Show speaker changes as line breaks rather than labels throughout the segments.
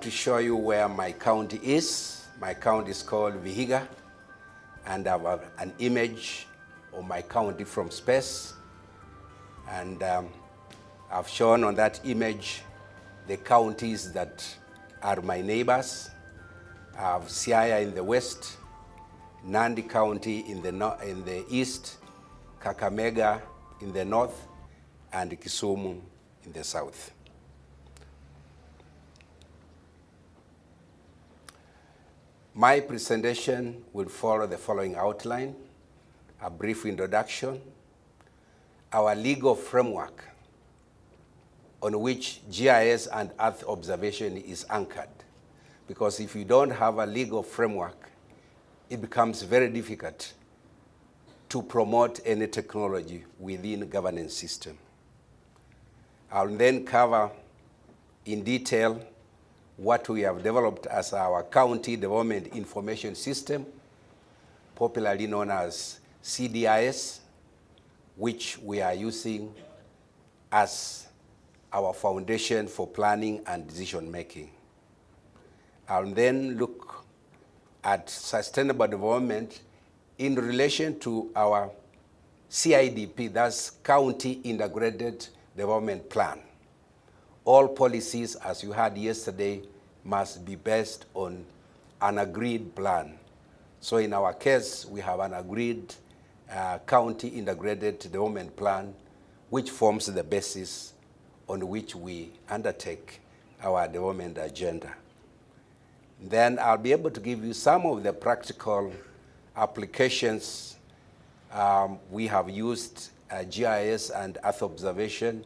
want to show you where my county is. My county is called Vihiga, and I have an image of my county from space. And I've shown on that image the counties that are my neighbors. I have Siaya in the west, Nandi County in the east, Kakamega in the north, and Kisumu in the south. My presentation will follow the following outline: a brief introduction, our legal framework on which GIS and Earth observation is anchored. Because if you don't have a legal framework, it becomes very difficult to promote any technology within the governance system. I'll then cover in detail what we have developed as our County Development Information System, popularly known as CDIS, which we are using as our foundation for planning and decision making. I'll then look at sustainable development in relation to our CIDP, that's County Integrated Development Plan. All policies, as you heard yesterday, must be based on an agreed plan. So in our case, we have an agreed County Integrated Development Plan, which forms the basis on which we undertake our development agenda. Then I'll be able to give you some of the practical applications. We have used GIS and Earth observation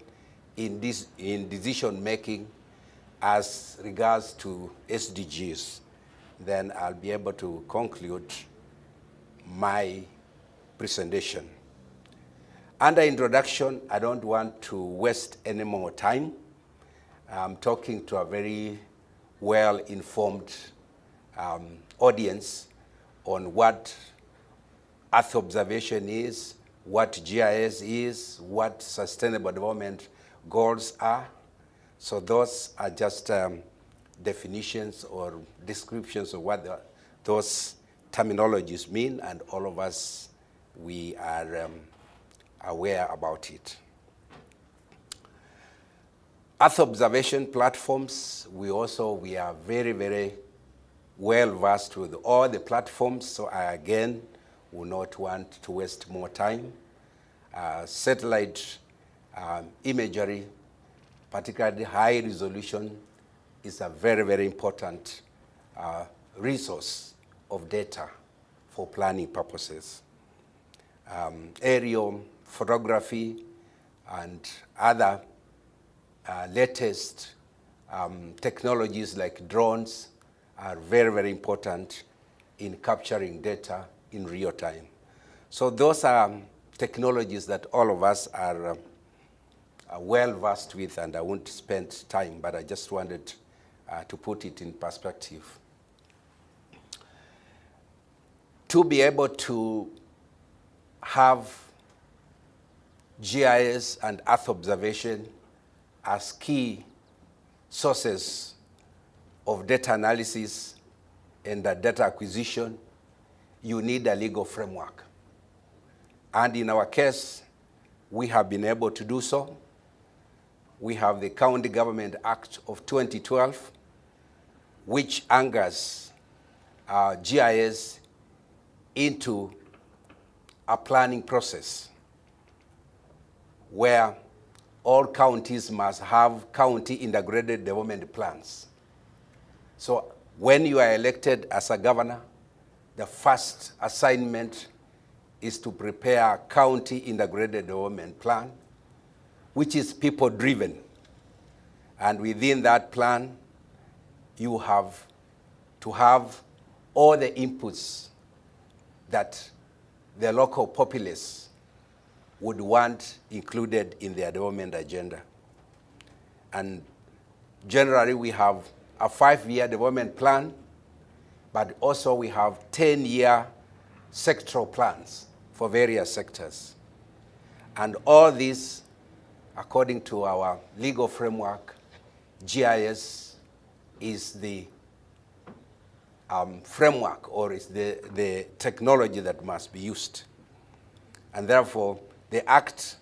in decision making as regards to SDGs. Then I'll be able to conclude my presentation. Under introduction, I don't want to waste any more time. I'm talking to a very well-informed audience on what Earth observation is, what GIS is, what sustainable development goals are. So those are just definitions or descriptions of what those terminologies mean, and all of us, we are aware about it. Earth observation platforms, we are very, very well versed with all the platforms, so I again will not want to waste more time. Satellite imagery, particularly high resolution, is a very, very important resource of data for planning purposes. Aerial photography and other latest technologies like drones are very, very important in capturing data in real time. So those are technologies that all of us are well versed with, and I won't spend time, but I just wanted to put it in perspective. To be able to have GIS and Earth observation as key sources of data analysis and data acquisition, you need a legal framework. And in our case, we have been able to do so. We have the County Government Act of 2012, which anchors GIS into a planning process where all counties must have county integrated development plans. So when you are elected as a governor, the first assignment is to prepare a county integrated development plan, which is people-driven. And within that plan, you have to have all the inputs that the local populace would want included in their development agenda. And generally, we have a 5-year development plan, but also we have 10-year sectoral plans for various sectors. And all this, according to our legal framework, GIS is the framework, or is the technology that must be used. And therefore, the Act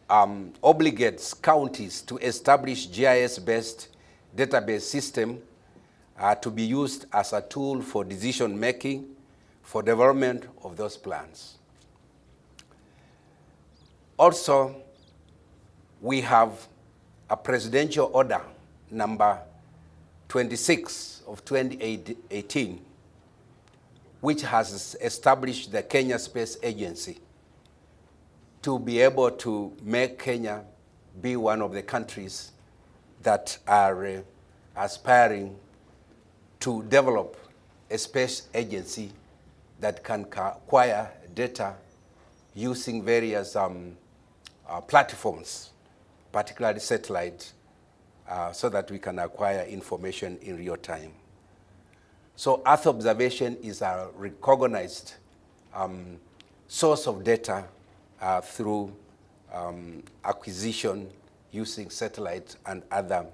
obligates counties to establish GIS-based database system to be used as a tool for decision-making for development of those plans. Also, we have a presidential order number 26 of 2018, which has established the Kenya Space Agency to be able to make Kenya be one of the countries that are aspiring to develop a space agency that can acquire data using various platforms, particularly satellite, so that we can acquire information in real time. So Earth observation is a recognized source of data through acquisition using satellite and other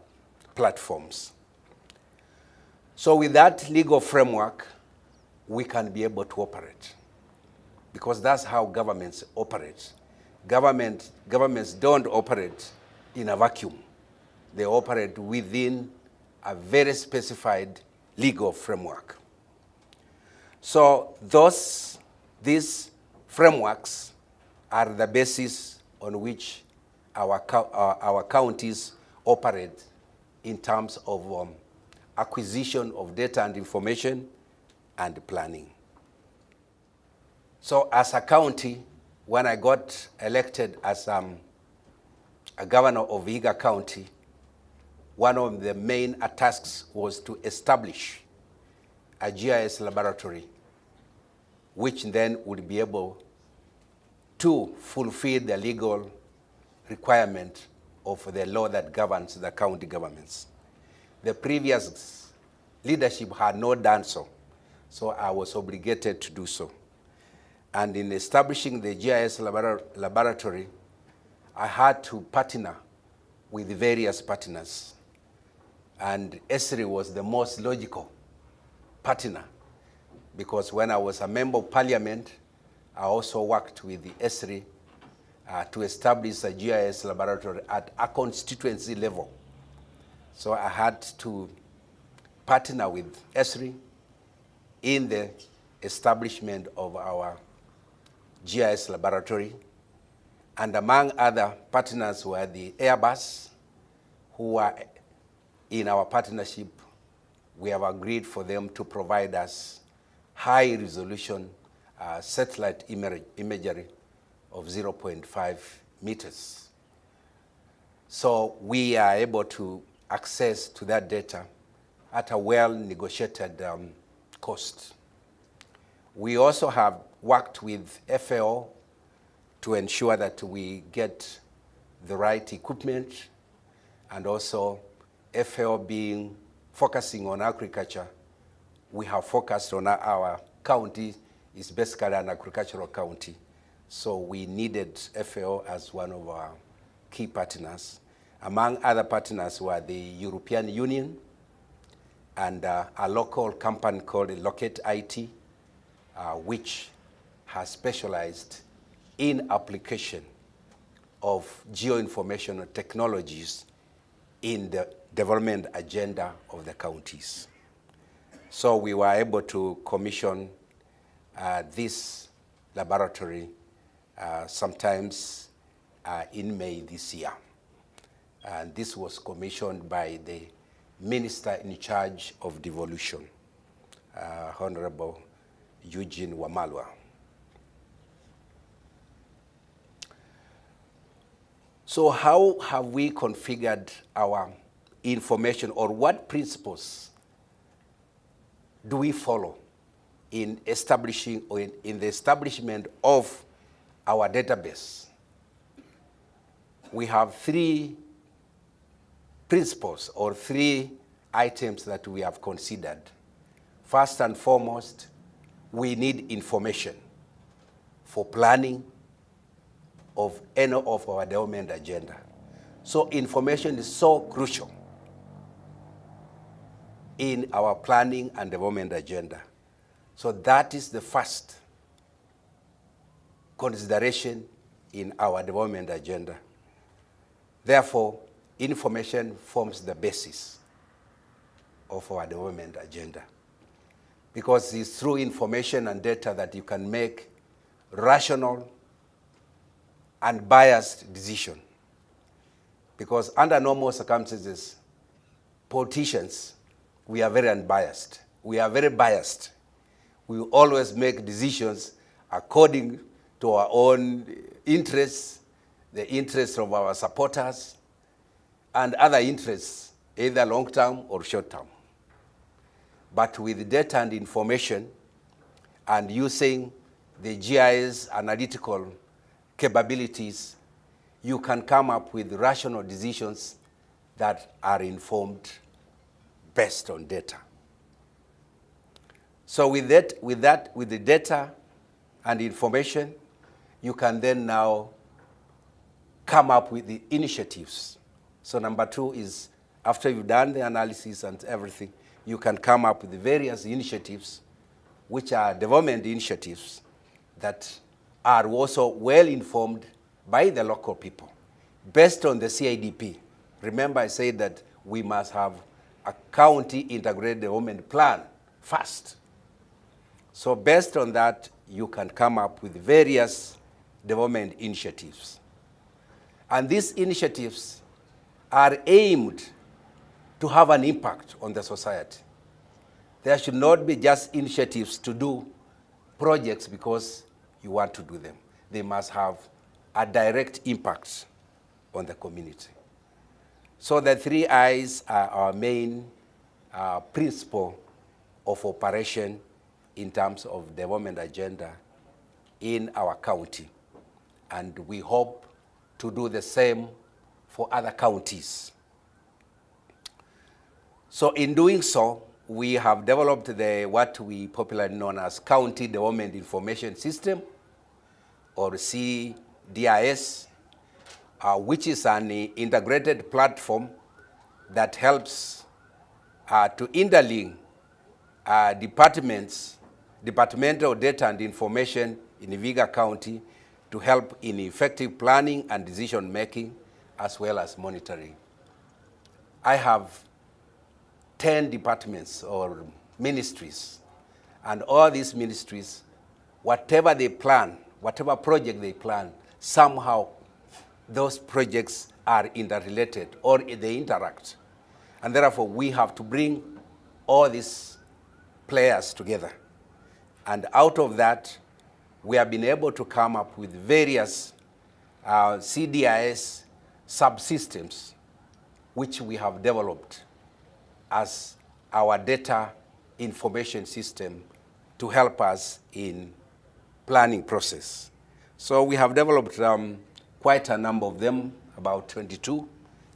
platforms. So with that legal framework, we can be able to operate, because that's how governments operate. Governments don't operate in a vacuum. They operate within a very specified legal framework. So these frameworks are the basis on which our counties operate in terms of acquisition of data and information and planning. So as a county, when I got elected as a governor of Vihiga County, one of the main tasks was to establish a GIS laboratory, which then would be able to fulfill the legal requirement of the law that governs the county governments. The previous leadership had not done so, so I was obligated to do so. And in establishing the GIS laboratory, I had to partner with various partners. And ESRI was the most logical partner, because when I was a member of parliament, I also worked with the ESRI to establish a GIS laboratory at a constituency level. So I had to partner with ESRI in the establishment of our GIS laboratory. And among other partners were the Airbus, who were in our partnership. We have agreed for them to provide us high resolution satellite imagery of 0.5 meters. So we are able to access to that data at a well-negotiated cost. We also have worked with FAO to ensure that we get the right equipment, and also FAO being focusing on agriculture, we have focused on our county is basically an agricultural county. So we needed FAO as one of our key partners. Among other partners were the European Union and a local company called Locate IT, which has specialized in application of geoinformational technologies in the development agenda of the counties. So we were able to commission this laboratory sometimes in May this year. And this was commissioned by the Minister in charge of devolution, Honorable Eugene Wamalwa. So how have we configured our information, or what principles do we follow in establishing or in the establishment of our database? We have three principles or three items that we have considered. First and foremost, we need information for planning of any of our development agenda. So information is so crucial. in our planning and development agenda. So that is the first consideration in our development agenda. Therefore, information forms the basis of our development agenda, because it's through information and data that you can make rational and biased decisions. Because under normal circumstances, politicians, we are very unbiased. We are very biased. We always make decisions according to our own interests, the interests of our supporters, and other interests, either long-term or short-term. But with data and information and using the GIS analytical capabilities, you can come up with rational decisions that are informed based on data. So with the data and information, you can then now come up with the initiatives. So number two is, after you've done the analysis and everything, you can come up with the various initiatives, which are development initiatives that are also well informed by the local people, based on the CIDP. Remember, I said that we must have a county integrated development plan first. So based on that, you can come up with various development initiatives. And these initiatives are aimed to have an impact on the society. There should not be just initiatives to do projects because you want to do them. They must have a direct impact on the community. So the 3 I's are our main principle of operation in terms of development agenda in our county. And we hope to do the same for other counties. So in doing so, we have developed what we popularly known as County Development Information System, or CDIS, which is an integrated platform that helps to interlink departmental data and information in Vihiga County to help in effective planning and decision making, as well as monitoring. I have 10 departments or ministries, and all these ministries, whatever they plan, whatever project they plan, somehow those projects are interrelated or they interact. And therefore, we have to bring all these players together. And out of that, we have been able to come up with various CDIS subsystems, which we have developed as our data information system to help us in planning process. So we have developed quite a number of them, about 22.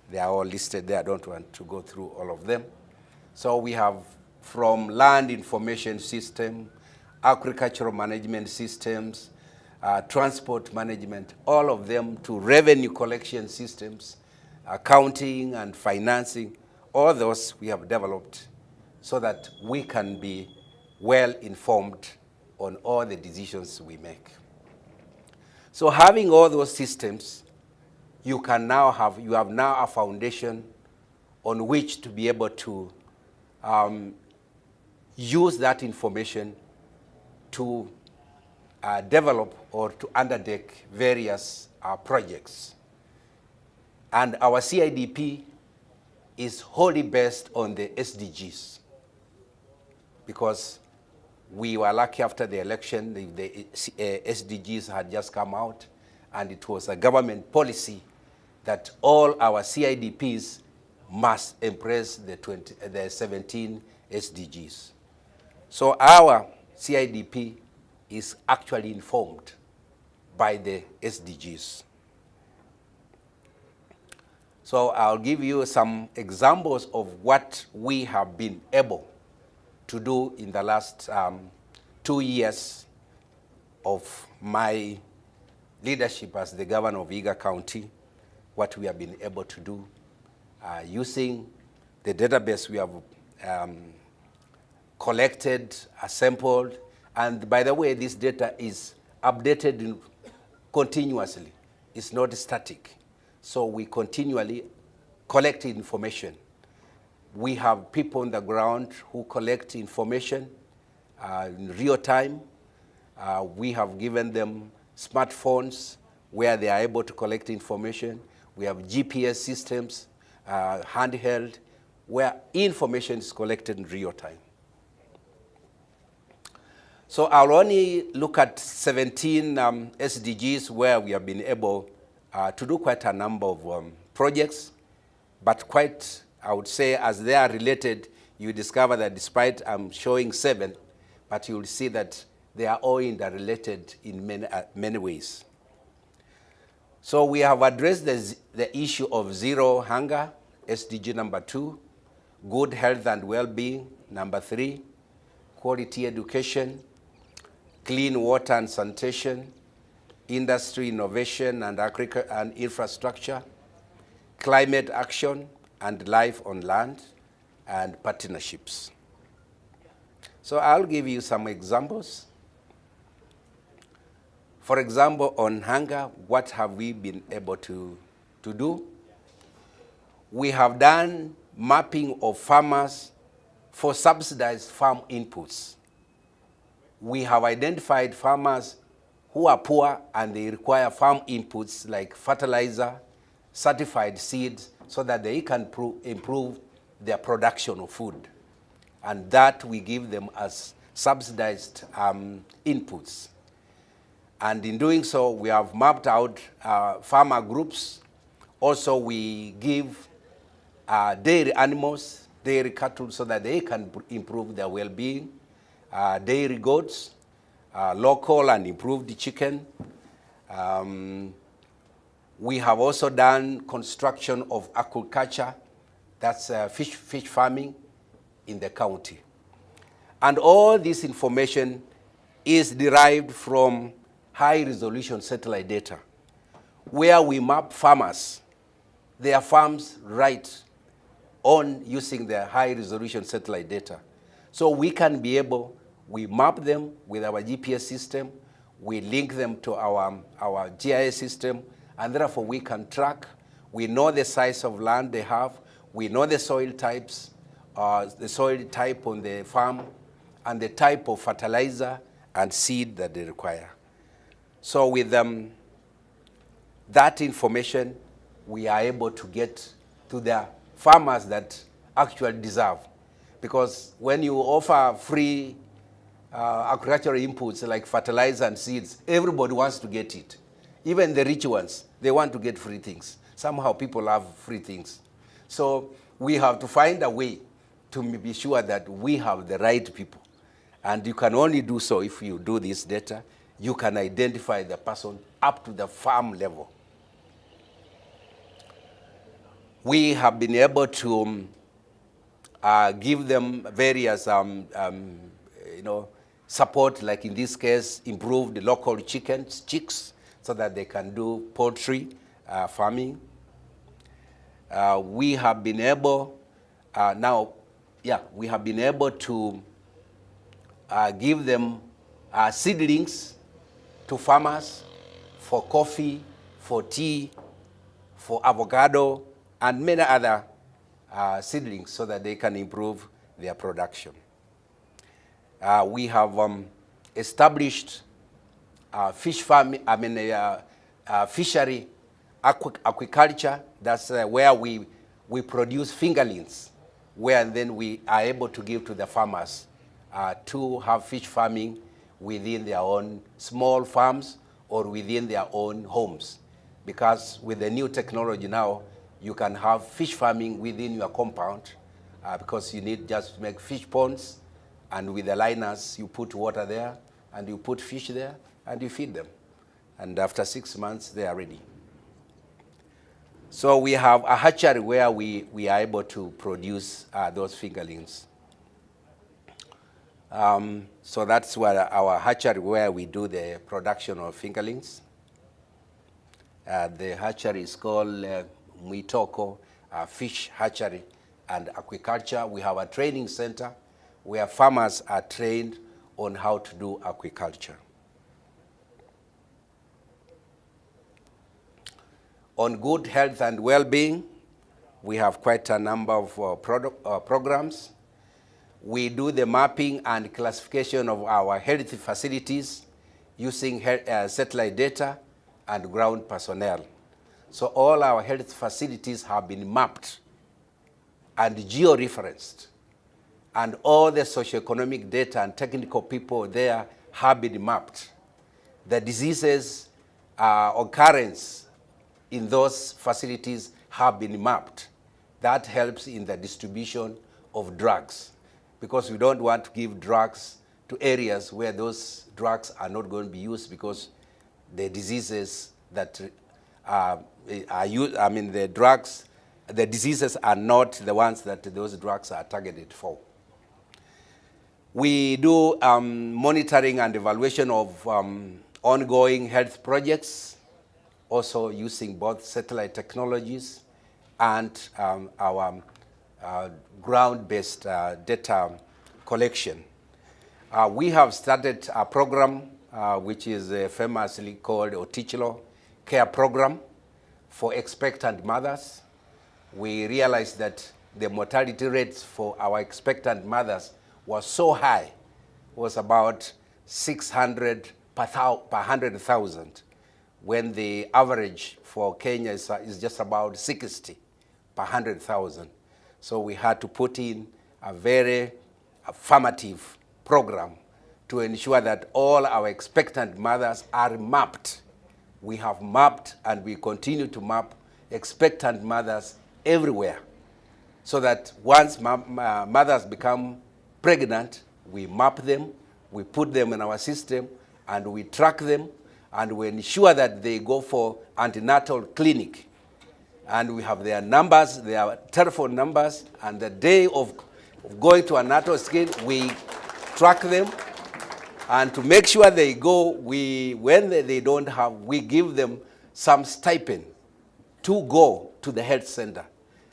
They are all listed there. I don't want to go through all of them. So we have from land information system, agricultural management systems, transport management, all of them, to revenue collection systems, accounting and financing. All those we have developed so that we can be well informed on all the decisions we make. So having all those systems, you have now a foundation on which to be able to use that information to develop or to undertake various projects. And our CIDP is wholly based on the SDGs, because we were lucky after the election, the SDGs had just come out, and it was a government policy that all our CIDPs must embrace the 17 SDGs. So our CIDP is actually informed by the SDGs. So I'll give you some examples of what we have been able to do in the last 2 years of my leadership as the governor of Vihiga County, what we have been able to do using the database we have collected, assembled, and by the way, this data is updated continuously. It's not static. So we continually collect information. We have people on the ground who collect information in real time. We have given them smartphones where they are able to collect information. We have GPS systems, handheld, where information is collected in real time. So I'll only look at 17 SDGs where we have been able to do quite a number of projects, but quite, I would say, as they are related, you discover that despite I'm showing 7, but you'll see that they are all interrelated in many ways. So we have addressed the issue of zero hunger, SDG number 2, good health and well-being, number 3, quality education, clean water and sanitation, industry innovation and agriculture and infrastructure, climate action and life on land, and partnerships. So I'll give you some examples. For example, on hunger, what have we been able to do? We have done mapping of farmers for subsidized farm inputs. We have identified farmers who are poor and they require farm inputs like fertilizer, certified seeds, so that they can improve their production of food. And that we give them as subsidized inputs. And in doing so, we have mapped out farmer groups. Also, we give dairy animals, dairy cattle, so that they can improve their well-being. Dairy goats, local and improved chicken. We have also done construction of aquaculture, that's fish farming in the county. And all this information is derived from high-resolution satellite data, where we map farmers, their farms right on using the high-resolution satellite data. So we can be able, we map them with our GPS system, we link them to our GIS system, and therefore we can track. We know the size of land they have, we know the soil types, the soil type on the farm, and the type of fertilizer and seed that they require. So with that information, we are able to get to the farmers that actually deserve. Because when you offer free agricultural inputs like fertilizer and seeds, everybody wants to get it. Even the rich ones, they want to get free things. Somehow people love free things. So we have to find a way to be sure that we have the right people. And you can only do so if you do this data. You can identify the person up to the farm level. We have been able to give them various support, like in this case, improve the local chicks, so that they can do poultry farming. We have been able to give them seedlings to farmers for coffee, for tea, for avocado, and many other seedlings, so that they can improve their production. We have established fishery aquaculture. That's where we produce fingerlings, where then we are able to give to the farmers to have fish farming within their own small farms or within their own homes. Because with the new technology now, you can have fish farming within your compound because you need just to make fish ponds, and with the liners, you put water there, and you put fish there, and you feed them. And after 6 months, they are ready. So we have a hatchery where we are able to produce those fingerlings. So that's where our hatchery, where we do the production of fingerlings. The hatchery is called Mwitoko Fish Hatchery and aquaculture. We have a training center where farmers are trained on how to do aquaculture. On good health and well-being, we have quite a number of programs. We do the mapping and classification of our health facilities using satellite data and ground personnel. So all our health facilities have been mapped and geo-referenced, and all the socioeconomic data and technical people there have been mapped. The diseases occurrence in those facilities have been mapped. That helps in the distribution of drugs, because we don't want to give drugs to areas where those drugs are not going to be used, because the diseases that are used, the diseases are not the ones that those drugs are targeted for. We do monitoring and evaluation of ongoing health projects, also using both satellite technologies and our ground-based data collection. We have started a program which is famously called Ottichilo Care Program for expectant mothers. We realized that the mortality rates for our expectant mothers was so high, was about 600 per 100,000, when the average for Kenya is just about 60 per 100,000. So we had to put in a very affirmative program to ensure that all our expectant mothers are mapped. We have mapped and we continue to map expectant mothers everywhere, so that once mothers become pregnant, we map them, we put them in our system, and we track them, and we ensure that they go for antenatal clinic. And we have their numbers, their telephone numbers, and the day of going to antenatal scan, we track them. And to make sure they go, when they don't have, we give them some stipend to go to the health center.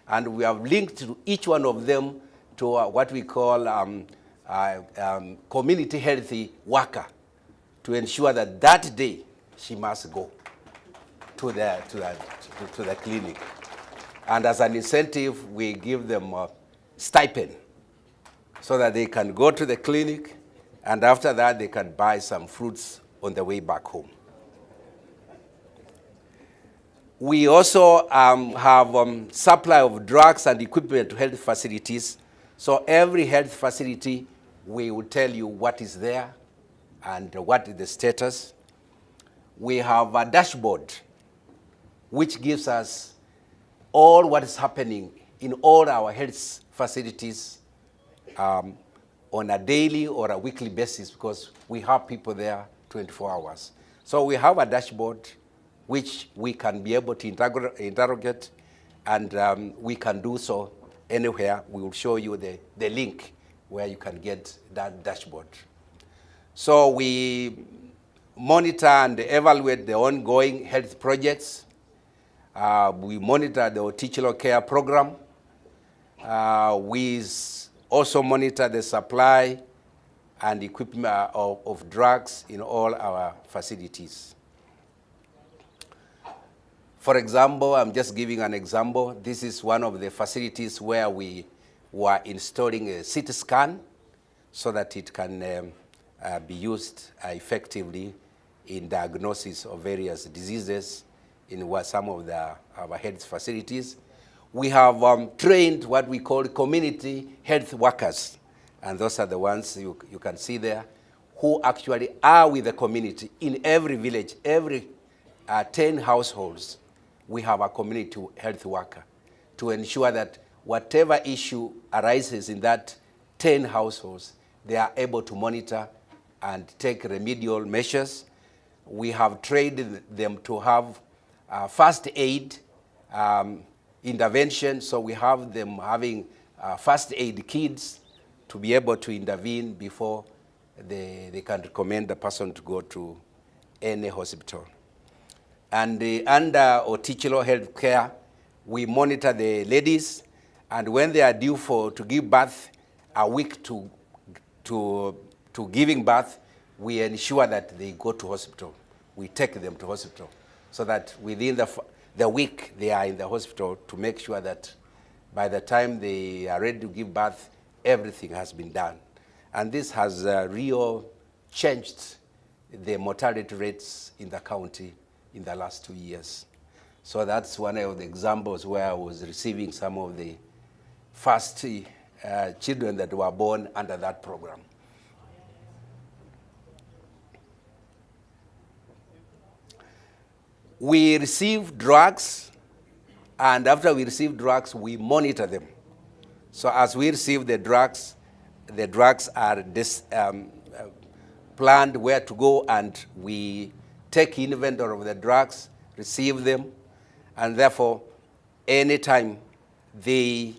And we have linked to each one of them to what we call community healthy worker, to ensure that that day she must go to the clinic. And as an incentive, we give them a stipend so that they can go to the clinic, and after that they can buy some fruits on the way back home. We also have supply of drugs and equipment to health facilities. So every health facility, we will tell you what is there and what is the status. We have a dashboard which gives us all what is happening in all our health facilities on a daily or a weekly basis, because we have people there 24 hours. So we have a dashboard which we can be able to interrogate, and we can do so anywhere. We will show you the link where you can get that dashboard. So we monitor and evaluate the ongoing health projects. We monitor the Ottichilo Care Program. We also monitor the supply and equipment of drugs in all our facilities. For example, I'm just giving an example. This is one of the facilities where we were installing a CT scan so that it can be used effectively in diagnosis of various diseases in some of our health facilities. We have trained what we call community health workers, and those are the ones you can see there, who actually are with the community. In every village, every 10 households, we have a community health worker to ensure that whatever issue arises in that 10 households, they are able to monitor and take remedial measures. We have trained them to have first aid intervention, so we have them having first aid kits to be able to intervene before they can recommend the person to go to any hospital. And under Ottichilo Healthcare, we monitor the ladies And when they are due to give birth, a week to giving birth, we ensure that they go to hospital. We take them to hospital so that within the week they are in the hospital to make sure that by the time they are ready to give birth, everything has been done. And this has really changed the mortality rates in the county in the last 2 years. So that's one of the examples where I was receiving some of the first children that were born under that program. We receive drugs, and after we receive drugs, we monitor them. So as we receive the drugs are planned where to go, and we take inventory of the drugs, receive them, and therefore, anytime they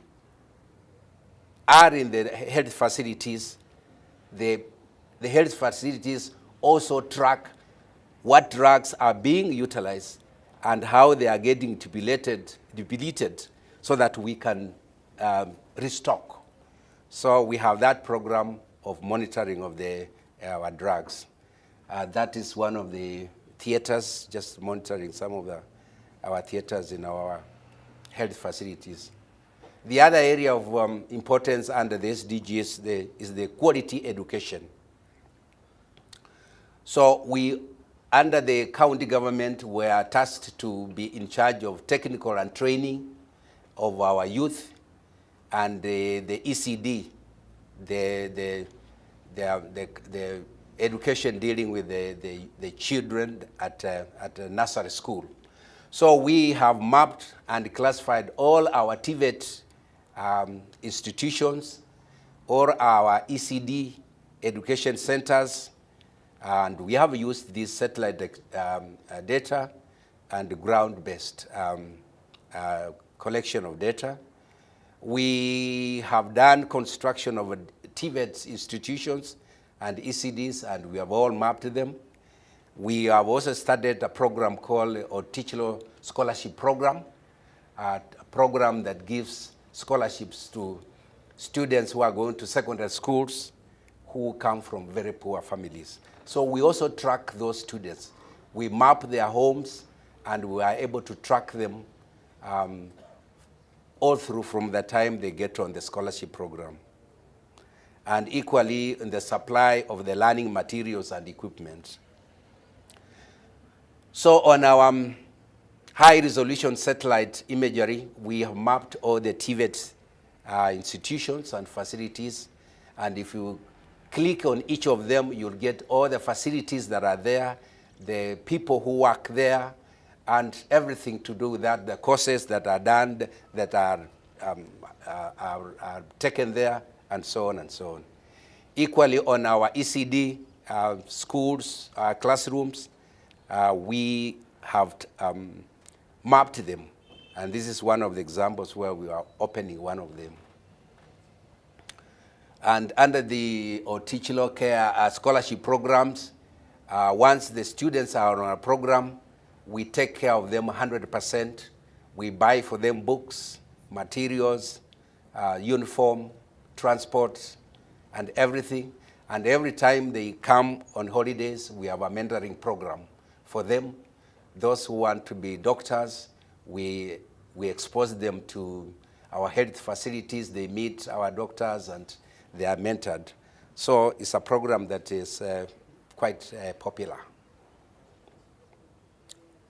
are in the health facilities, the health facilities also track what drugs are being utilized and how they are getting depleted so that we can restock. So we have that program of monitoring of our drugs. That is one of the theaters, just monitoring some of our theaters in our health facilities. The other area of importance under the SDGs is the quality education. So we, under the county government, were tasked to be in charge of technical and training of our youth, and the ECD, the education dealing with the children at a nursery school. So we have mapped and classified all our TVET institutions, or our ECD education centers, and we have used this satellite data and ground-based collection of data. We have done construction of TVET institutions and ECDs, and we have all mapped them. We have also started a program called Ottichilo Scholarship Program, a program that gives scholarships to students who are going to secondary schools who come from very poor families. So we also track those students. We map their homes, and we are able to track them all through from the time they get on the scholarship program. And equally in the supply of the learning materials and equipment. So on our high-resolution satellite imagery, we have mapped all the TVET institutions and facilities, and if you click on each of them, you'll get all the facilities that are there, the people who work there, and everything to do with that, the courses that are done, that are taken there, and so on and so on. Equally on our ECD schools, classrooms, we have mapped them, and this is one of the examples where we are opening one of them. And under the Ottichilo Care scholarship programs, once the students are on a program, we take care of them 100%. We buy for them books, materials, uniform, transport, and everything. And every time they come on holidays, we have a mentoring program for them. Those who want to be doctors, we expose them to our health facilities. They meet our doctors and they are mentored. So it's a program that is quite popular.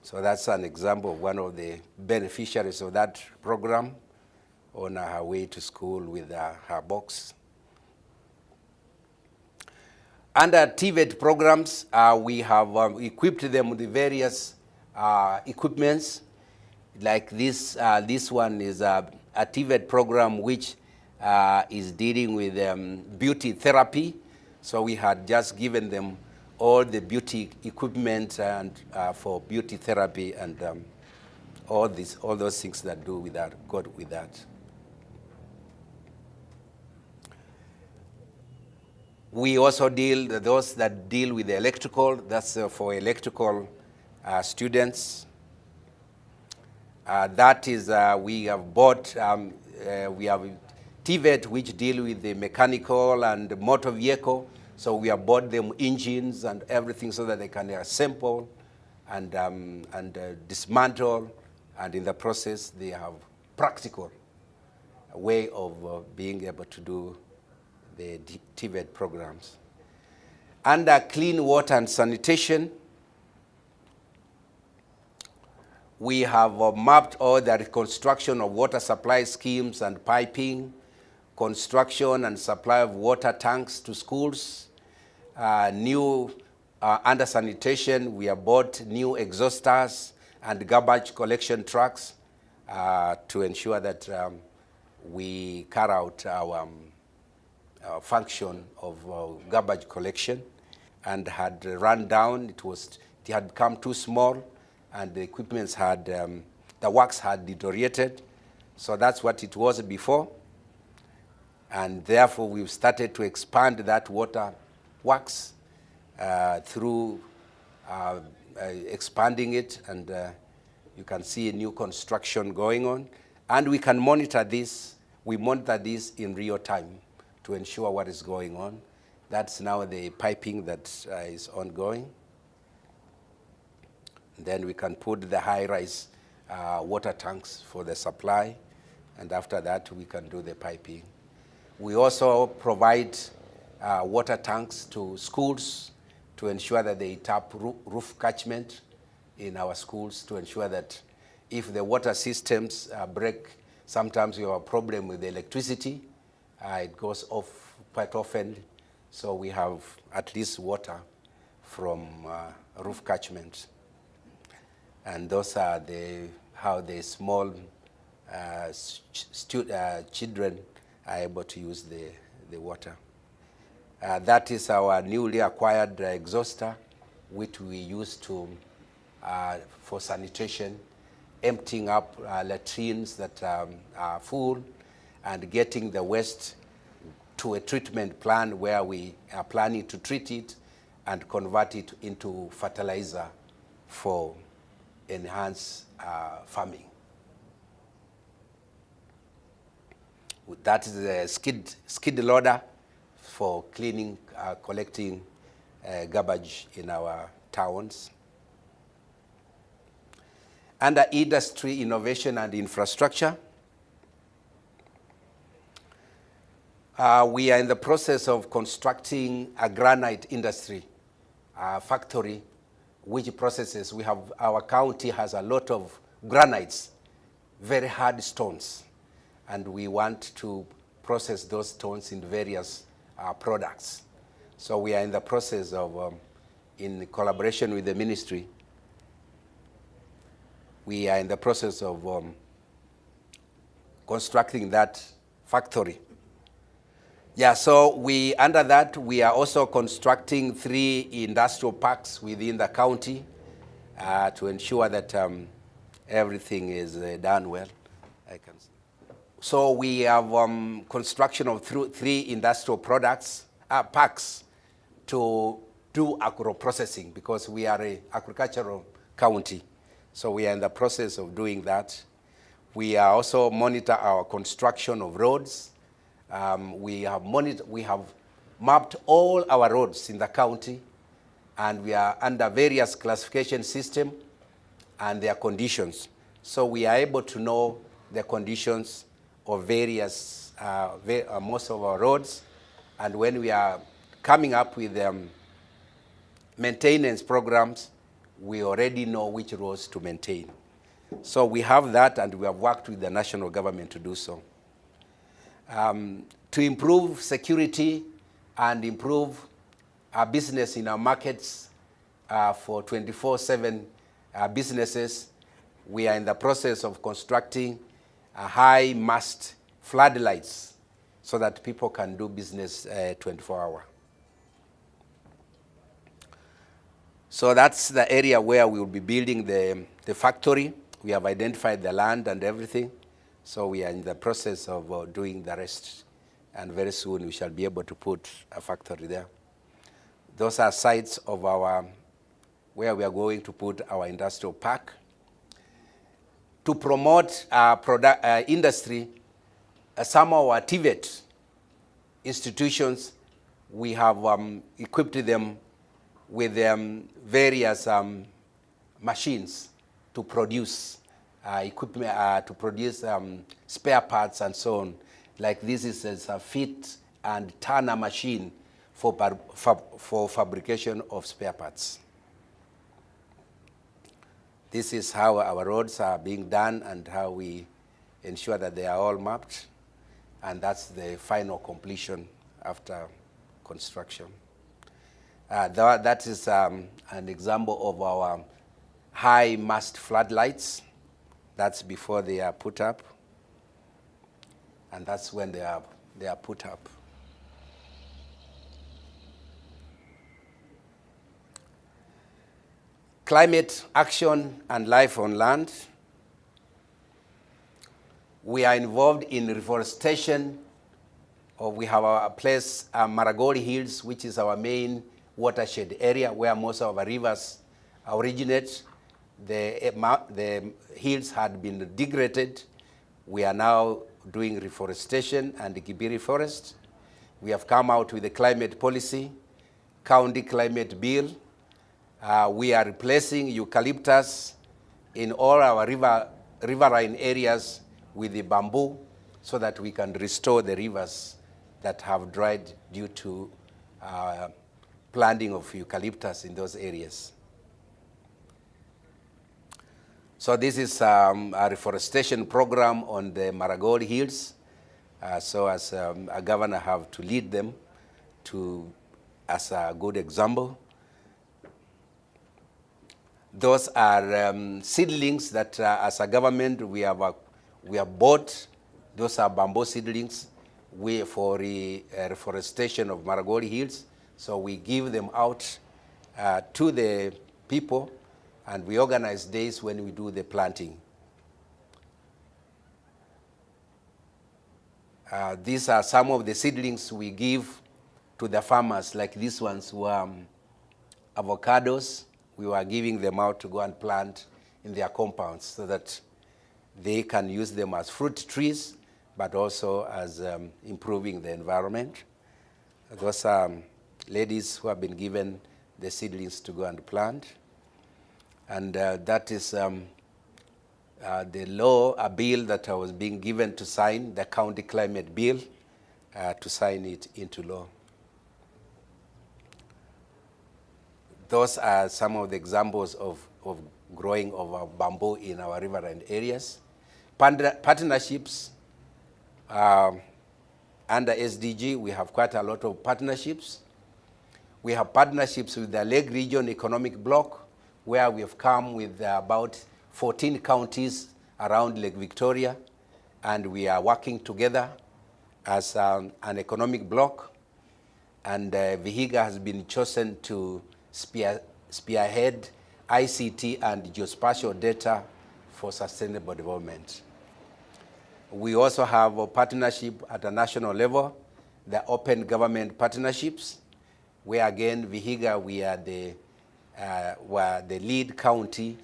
So that's an example of one of the beneficiaries of that program on her way to school with her box. Under TVET programs, we have equipped them with the various equipments. Like this one is a TVET program which is dealing with beauty therapy. So we had just given them all the beauty equipment and for beauty therapy and all those things that do with that, go with that. We also those that deal with the electrical, that's for electrical students. That is, we have bought we have TVET, which deal with the mechanical and motor vehicle. So we have bought them engines and everything so that they can assemble and dismantle. And in the process, they have practical way of being able to do the TVET programs. Under clean water and sanitation, we have mapped all the reconstruction of water supply schemes and piping, construction and supply of water tanks to schools. Under sanitation, we have bought new exhausters and garbage collection trucks to ensure that we carry out our function of garbage collection, and had run down. It had become too small, and the equipments had, the works had deteriorated. So that's what it was before. And therefore, we've started to expand that water works through expanding it, and you can see a new construction going on. And we can monitor this. We monitor this in real time to ensure what is going on. That's now the piping that is ongoing. Then we can put the high-rise water tanks for the supply, and after that we can do the piping. We also provide water tanks to schools to ensure that they tap roof catchment in our schools, to ensure that if the water systems break, sometimes we have a problem with the electricity. It goes off quite often, so we have at least water from roof catchment. And those are how the small children are able to use the water. That is our newly acquired exhauster, which we use for sanitation, emptying up latrines that are full and getting the waste to a treatment plant where we are planning to treat it and convert it into fertilizer for enhanced farming. That is a skid loader for cleaning, collecting garbage in our towns. Under industry, innovation, and infrastructure, we are in the process of constructing a granite industry factory, which processes, our county has a lot of granites, very hard stones, and we want to process those stones in various products. So we are in the process of, in collaboration with the ministry, we are in the process of constructing that factory. Yeah, so under that, we are also constructing 3 industrial parks within the county to ensure that everything is done well. So we have construction of 3 industrial parks to do agro-processing, because we are an agricultural county. So we are in the process of doing that. We are also monitor our construction of roads. We have mapped all our roads in the county, and we are under various classification system and their conditions. So we are able to know the conditions of various, most of our roads, and when we are coming up with maintenance programs, we already know which roads to maintain. So we have that, and we have worked with the national government to do so. To improve security and improve our business in our markets for 24/7 businesses, we are in the process of constructing a high-mast floodlights so that people can do business 24-hour. So that's the area where we will be building the factory. We have identified the land and everything. So we are in the process of doing the rest. And very soon we shall be able to put a factory there. Those are sites of where we are going to put our industrial park. To promote our industry, some of our TVET institutions, we have equipped them with various machines to produce equipment, to produce spare parts and so on. Like this is a fit and turner machine for fabrication of spare parts. This is how our roads are being done and how we ensure that they are all mapped. And that's the final completion after construction. That is an example of our high mast floodlights. That's before they are put up. And that's when they are put up. Climate action and life on land. We are involved in reforestation. We have our place, Maragoli Hills, which is our main watershed area where most of our rivers originate. The hills had been degraded. We are now doing reforestation and the Kibiri Forest. We have come out with a climate policy, county climate bill. We are replacing eucalyptus in all our riverine areas with the bamboo so that we can restore the rivers that have dried due to planting of eucalyptus in those areas. So this is a reforestation program on the Maragoli Hills. So as a governor, I have to lead them as a good example. Those are seedlings that as a government we have bought. Those are bamboo seedlings for the reforestation of Maragoli Hills. So we give them out to the people, and we organize days when we do the planting. These are some of the seedlings we give to the farmers, like these ones were avocados. We were giving them out to go and plant in their compounds so that they can use them as fruit trees, but also as improving the environment. Those are ladies who have been given the seedlings to go and plant. And that is the law, a bill that I was being given to sign, the county climate bill, to sign it into law. Those are some of the examples of growing of our bamboo in our riverine areas. Partnerships, under SDG, we have quite a lot of partnerships. We have partnerships with the Lake Region Economic Bloc, where we have come with about 14 counties around Lake Victoria, and we are working together as an economic bloc. And Vihiga has been chosen to spearhead ICT and geospatial data for sustainable development. We also have a partnership at a national level, the open government partnerships, where again, Vihiga, we are the lead county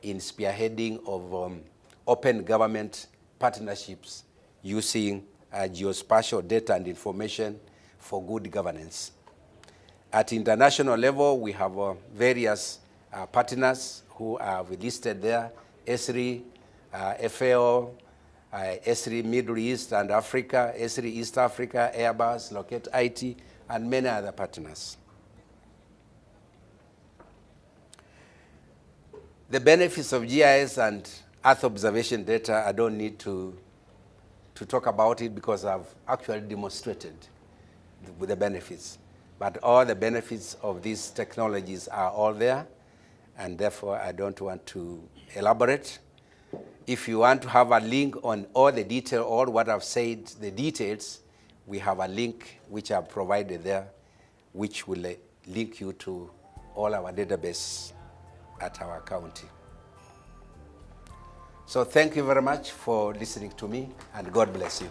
in spearheading of open government partnerships using geospatial data and information for good governance. At international level, we have various partners who are listed there, ESRI, FAO, ESRI Middle East and Africa, ESRI East Africa, Airbus, Locate IT, and many other partners. The benefits of GIS and Earth observation data, I don't need to talk about it because I've actually demonstrated the benefits. But all the benefits of these technologies are all there, and therefore I don't want to elaborate. If you want to have a link on all the detail, all what I've said, the details, we have a link which I've provided there, which will link you to all our database at our county. So thank you very much for listening to me, and God bless you.